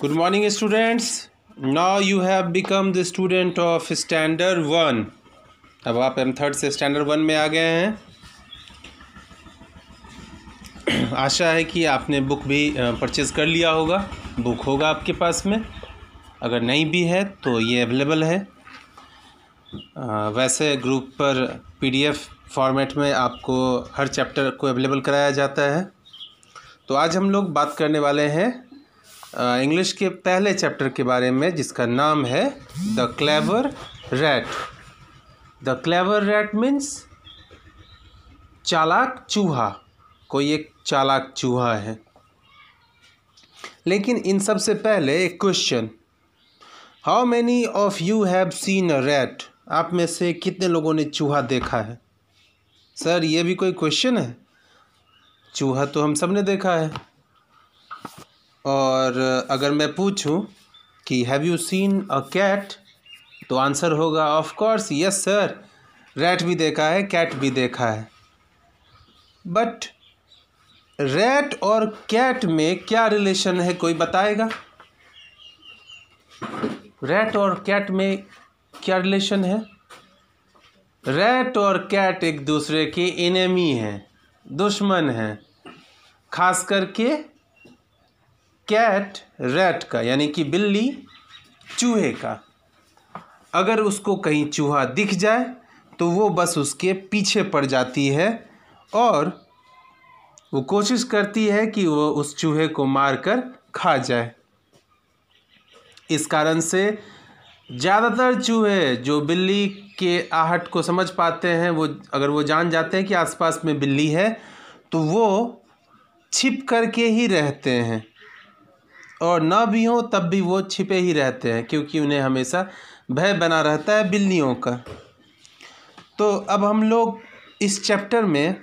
Good morning, students. Now you have become the student of Standard 1. अब आप M3 से Standard 1 में आ गए हैं। आशा है कि आपने बुक भी परचेज़ कर लिया होगा। बुक होगा आपके पास में, अगर नहीं भी है तो ये अवेलेबल है। वैसे ग्रुप पर PDF फॉर्मेट में आपको हर चैप्टर को अवेलेबल कराया जाता है। तो आज हम लोग बात करने वाले हैं इंग्लिश के पहले चैप्टर के बारे में, जिसका नाम है the clever rat. The clever rat means चालाक चूहा। कोई एक चालाक चूहा है। लेकिन इन सब से पहले एक question, how many of you have seen a rat? आप में से कितने लोगों ने चूहा देखा है? सर, ये भी कोई क्वेश्चन है? चूहा तो हम सब ने देखा है। और अगर मैं पूछूं कि have you seen a cat, तो आंसर होगा of course yes sir, rat भी देखा है, कैट भी देखा है। बट रैट और कैट में क्या रिलेशन है, कोई बताएगा? रैट और कैट में क्या रिलेशन है? रैट और कैट एक दूसरे के एनिमी हैं, दुश्मन हैं। खास करके कैट रैट का, यानी कि बिल्ली चूहे का। अगर उसको कहीं चूहा दिख जाए तो वो बस उसके पीछे पड़ जाती है और वो कोशिश करती है कि वो उस चूहे को मारकर खा जाए। इस कारण से ज़्यादातर चूहे जो बिल्ली के आहट को समझ पाते हैं, वो अगर वो जान जाते हैं कि आसपास में बिल्ली है, तो वो छिप करके ही रहते हैं। और ना भी हो तब भी वो छिपे ही रहते हैं, क्योंकि उन्हें हमेशा भय बना रहता है बिल्लियों का। तो अब हम लोग इस चैप्टर में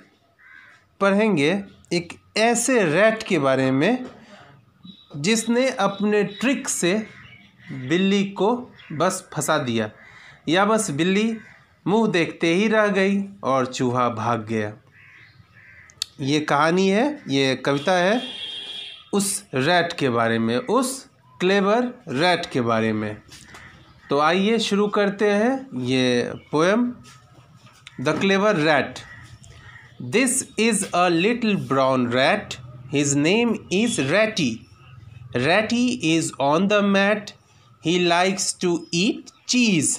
पढ़ेंगे एक ऐसे रैट के बारे में जिसने अपने ट्रिक से बिल्ली को बस फंसा दिया, या बस बिल्ली मुंह देखते ही रह गई और चूहा भाग गया। ये कहानी है, ये कविता है उस रैट के बारे में, उस क्लेवर रैट के बारे में। तो आइए शुरू करते हैं ये poem, the clever rat. This is a little brown rat, his name is Ratty. Ratty is on the mat, he likes to eat cheese.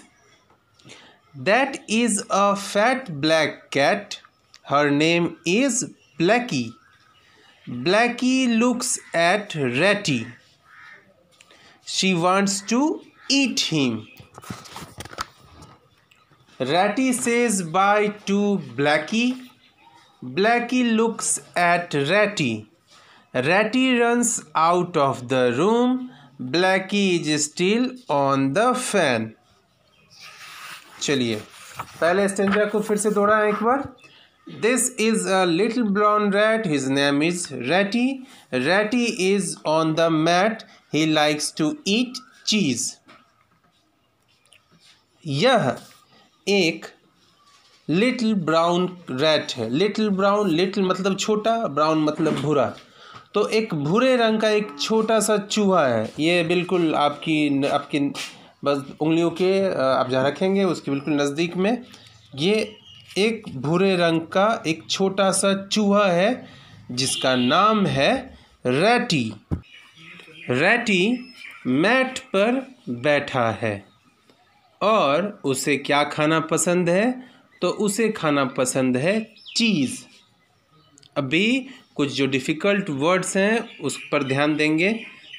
That is a fat black cat, her name is Blackie. Blackie looks at Ratty. She wants to eat him. Ratty says bye to Blackie. Blackie looks at Ratty. Ratty runs out of the room. Blackie is still on the fan. चलिए पहले stanza को फिर से दोहराएं एक बार। This is a little brown rat. His name is Ratty. Ratty is on the mat. He likes to eat cheese. यह एक little brown rat है। लिटिल ब्राउन, लिटिल मतलब छोटा, ब्राउन मतलब भूरा। तो एक भूरे रंग का एक छोटा सा चूहा है। ये बिल्कुल आपकी बस उंगलियों के आप जहाँ रखेंगे उसके बिल्कुल नज़दीक में ये एक भूरे रंग का एक छोटा सा चूहा है, जिसका नाम है रैटी। रैटी मैट पर बैठा है और उसे क्या खाना पसंद है? तो उसे खाना पसंद है चीज़। अभी कुछ जो डिफ़िकल्ट वर्ड्स हैं उस पर ध्यान देंगे।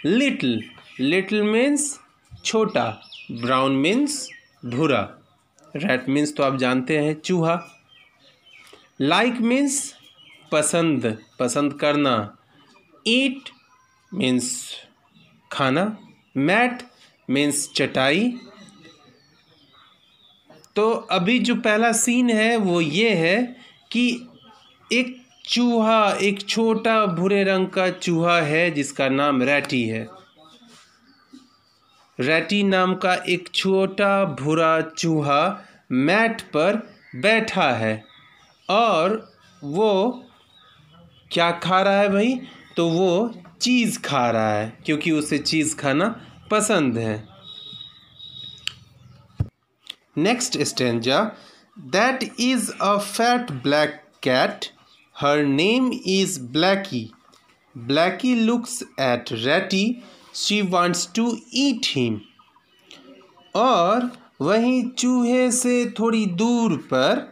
लिटिल, लिटिल मीन्स छोटा, ब्राउन मीन्स भूरा, रैट मीन्स तो आप जानते हैं चूहा। लाइक मीन्स पसंद, पसंद करना। ईट मीन्स खाना। मैट मीन्स चटाई। तो अभी जो पहला सीन है वो ये है कि एक चूहा, एक छोटा भूरे रंग का चूहा है जिसका नाम रैटी है। रैटी नाम का एक छोटा भूरा चूहा मैट पर बैठा है और वो क्या खा रहा है भाई? तो वो चीज़ खा रहा है क्योंकि उसे चीज़ खाना पसंद है। Next stanza, that is a fat black cat, her name is Blackie, Blackie looks at Ratty, she wants to eat him. और वहीं चूहे से थोड़ी दूर पर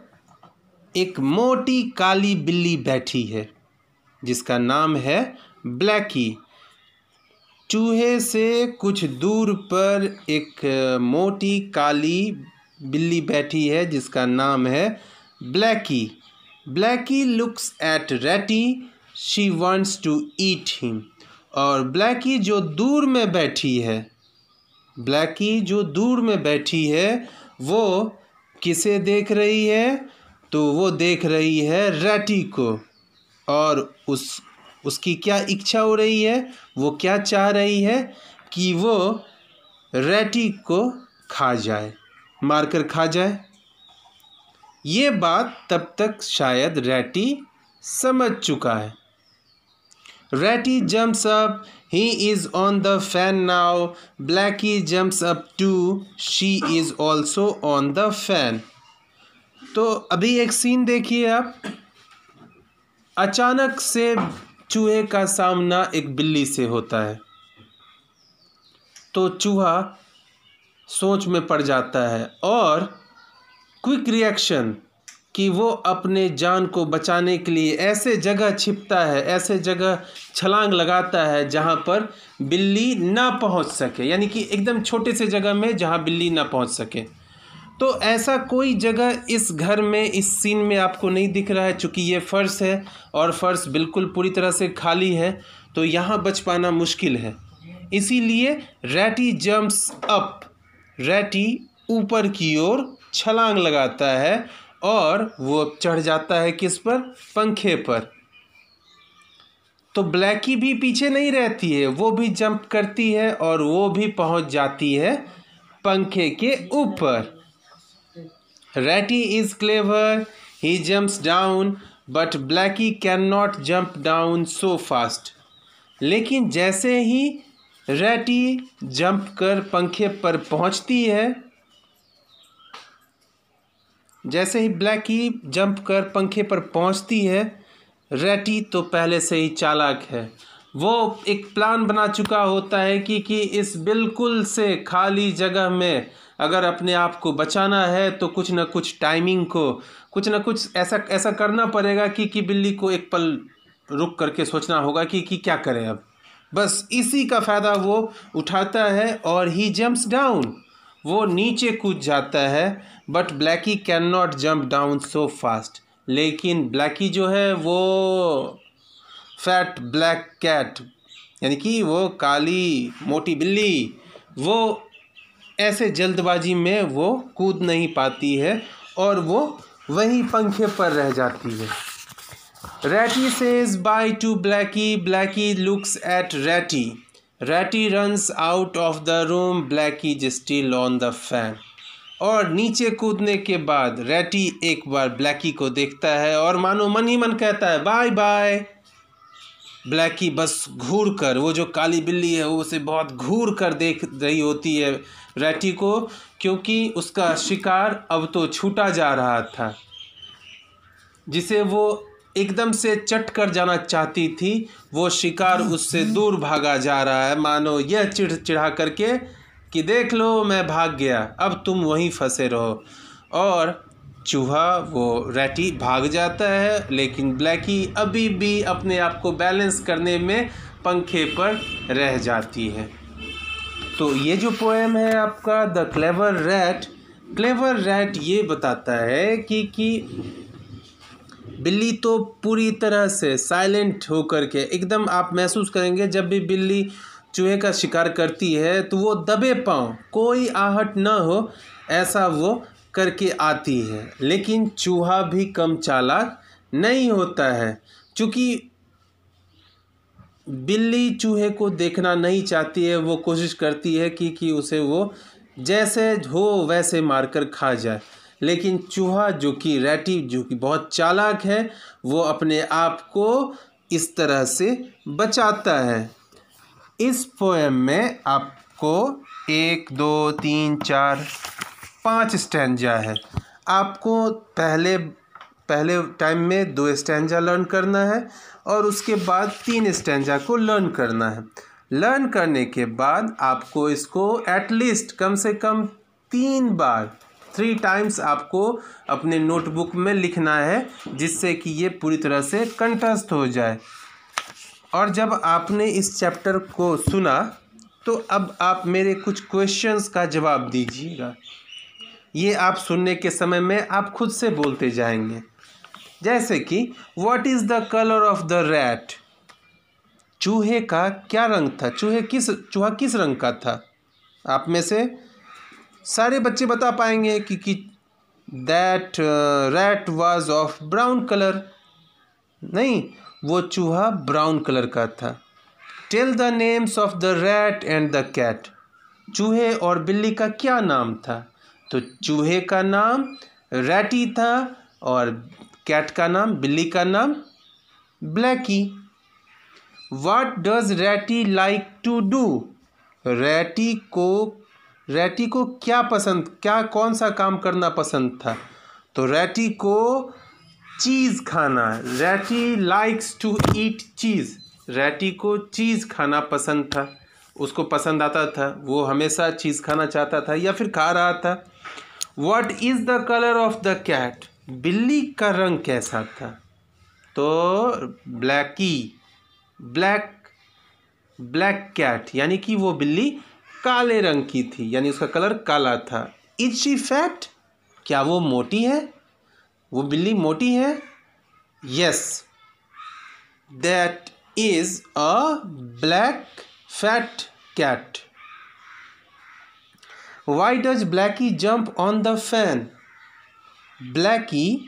एक मोटी काली बिल्ली बैठी है जिसका नाम है ब्लैकी। चूहे से कुछ दूर पर एक मोटी काली बिल्ली बैठी है जिसका नाम है Blackie. Blackie looks at Ratty, she wants to eat him. और ब्लैकी जो दूर में बैठी है, ब्लैकी जो दूर में बैठी है वो किसे देख रही है? तो वो देख रही है रैटी को। और उसकी क्या इच्छा हो रही है? वो क्या चाह रही है? कि वो रैटी को खा जाए, मारकर खा जाए। ये बात तब तक शायद रैटी समझ चुका है। Ratty jumps up, he is on the fan now. Blackie jumps up too, she is also on the fan. तो अभी एक सीन देखिए आप। अचानक से चूहे का सामना एक बिल्ली से होता है तो चूहा सोच में पड़ जाता है और क्विक रिएक्शन कि वो अपने जान को बचाने के लिए ऐसे जगह छिपता है, ऐसे जगह छलांग लगाता है जहाँ पर बिल्ली ना पहुँच सके, यानी कि एकदम छोटे से जगह में जहाँ बिल्ली ना पहुँच सके। तो ऐसा कोई जगह इस घर में, इस सीन में आपको नहीं दिख रहा है, चूँकि ये फर्श है और फर्श बिल्कुल पूरी तरह से खाली है तो यहाँ बच पाना मुश्किल है। इसीलिए रैटी जम्प्स अप, रैटी ऊपर की ओर छलांग लगाता है और वो चढ़ जाता है किस पर? पंखे पर। तो ब्लैकी भी पीछे नहीं रहती है, वो भी जंप करती है और वो भी पहुंच जाती है पंखे के ऊपर। Ratty is clever, he jumps down, but Blackie can not jump down so fast. लेकिन जैसे ही रैटी जंप कर पंखे पर पहुंचती है, जैसे ही ब्लैकी जंप कर पंखे पर पहुंचती है, रैटी तो पहले से ही चालाक है। वो एक प्लान बना चुका होता है कि इस बिल्कुल से खाली जगह में अगर अपने आप को बचाना है तो कुछ ना कुछ टाइमिंग को, कुछ ना कुछ ऐसा करना पड़ेगा कि बिल्ली को एक पल रुक करके सोचना होगा कि क्या करें अब। बस इसी का फ़ायदा वो उठाता है और ही जंप्स डाउन, वो नीचे कूद जाता है। But Blackie can not jump down so fast. लेकिन ब्लैकी जो है वो फैट ब्लैक कैट, यानी कि वो काली मोटी बिल्ली, वो ऐसे जल्दबाजी में वो कूद नहीं पाती है और वो वहीं पंखे पर रह जाती है। Ratty says bye to Blackie, Blackie looks at Ratty, Ratty runs out of the room, Blackie is still on the fan. और नीचे कूदने के बाद रैटी एक बार ब्लैकी को देखता है और मानो मन ही मन कहता है बाय बाय। ब्लैकी बस घूर कर, वो जो काली बिल्ली है वो उसे बहुत घूर कर देख रही होती है रैटी को, क्योंकि उसका शिकार अब तो छूटा जा रहा था। जिसे वो एकदम से चट कर जाना चाहती थी, वो शिकार उससे दूर भागा जा रहा है, मानो यह चिढ़ा करके कि देख लो मैं भाग गया, अब तुम वहीं फंसे रहो। और चूहा वो रैटी भाग जाता है, लेकिन ब्लैकी अभी भी अपने आप को बैलेंस करने में पंखे पर रह जाती है। तो ये जो पोएम है आपका the clever rat, clever rat ये बताता है कि बिल्ली तो पूरी तरह से साइलेंट होकर के, एकदम आप महसूस करेंगे जब भी बिल्ली चूहे का शिकार करती है तो वो दबे पाँव, कोई आहट ना हो, ऐसा वो करके आती है। लेकिन चूहा भी कम चालाक नहीं होता है, क्योंकि बिल्ली चूहे को देखना नहीं चाहती है, वो कोशिश करती है कि उसे वो जैसे हो वैसे मारकर खा जाए। लेकिन चूहा जो कि रैटी जो कि बहुत चालाक है, वो अपने आप को इस तरह से बचाता है। इस पोएम में आपको 1 2 3 4 5 स्टैंजा है। आपको पहले टाइम में 2 स्टैंजा लर्न करना है और उसके बाद 3 स्टैंजा को लर्न करना है। लर्न करने के बाद आपको इसको एटलीस्ट कम से कम 3 टाइम्स आपको अपने नोटबुक में लिखना है, जिससे कि ये पूरी तरह से कंठस्थ हो जाए। और जब आपने इस चैप्टर को सुना तो अब आप मेरे कुछ क्वेश्चंस का जवाब दीजिएगा। ये आप सुनने के समय में आप खुद से बोलते जाएंगे, जैसे कि what is the colour of the rat. चूहे का क्या रंग था? चूहा किस रंग का था? आप में से सारे बच्चे बता पाएंगे कि that rat was of brown colour. नहीं, वो चूहा ब्राउन कलर का था। Tell the names of the rat and the cat. चूहे और बिल्ली का क्या नाम था? तो चूहे का नाम रैटी था और कैट का नाम, बिल्ली का नाम Blackie. What does Ratty like to do. Ratty को क्या कौन सा काम करना पसंद था? तो रैटी को चीज़ खाना। रैटी लाइक्स टू ईट चीज़। रैटी को चीज़ खाना पसंद था, उसको पसंद आता था, वो हमेशा चीज़ खाना चाहता था या फिर खा रहा था। What is the colour of the cat. बिल्ली का रंग कैसा था? तो ब्लैक कैट, यानी कि वो बिल्ली काले रंग की थी, यानी उसका कलर काला था। Is she fat. क्या वो मोटी है? वो बिल्ली मोटी है? Yes, that is a black fat cat. Why does Blacky jump on the fan. Blacky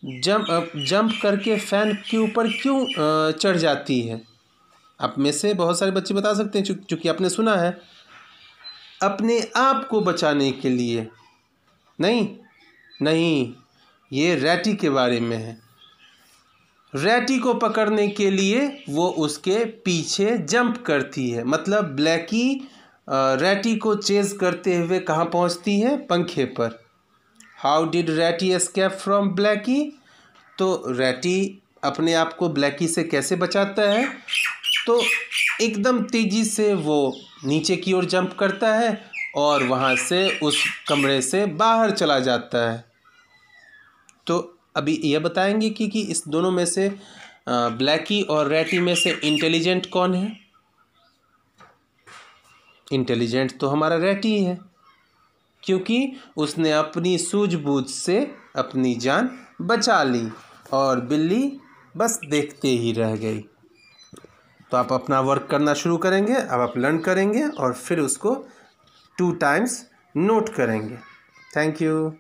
jump करके फैन के ऊपर क्यों चढ़ जाती है? आप में से बहुत सारे बच्चे बता सकते हैं, चूँकि आपने सुना है। अपने आप को बचाने के लिए। नहीं, ये रैटी के बारे में है। रैटी को पकड़ने के लिए वो उसके पीछे जंप करती है। मतलब ब्लैकी रैटी को चेज करते हुए कहाँ पहुँचती है? पंखे पर। How did Ratty escape from Blackie. तो रैटी अपने आप को ब्लैकी से कैसे बचाता है? तो एकदम तेज़ी से वो नीचे की ओर जंप करता है और वहाँ से उस कमरे से बाहर चला जाता है। तो अभी यह बताएंगे कि इस दोनों में से ब्लैकी और रैटी में से इंटेलिजेंट कौन है? इंटेलिजेंट तो हमारा रैटी है, क्योंकि उसने अपनी सूझबूझ से अपनी जान बचा ली और बिल्ली बस देखते ही रह गई। तो आप अपना वर्क करना शुरू करेंगे। अब आप लर्न करेंगे और फिर उसको 2 टाइम्स नोट करेंगे। Thank you.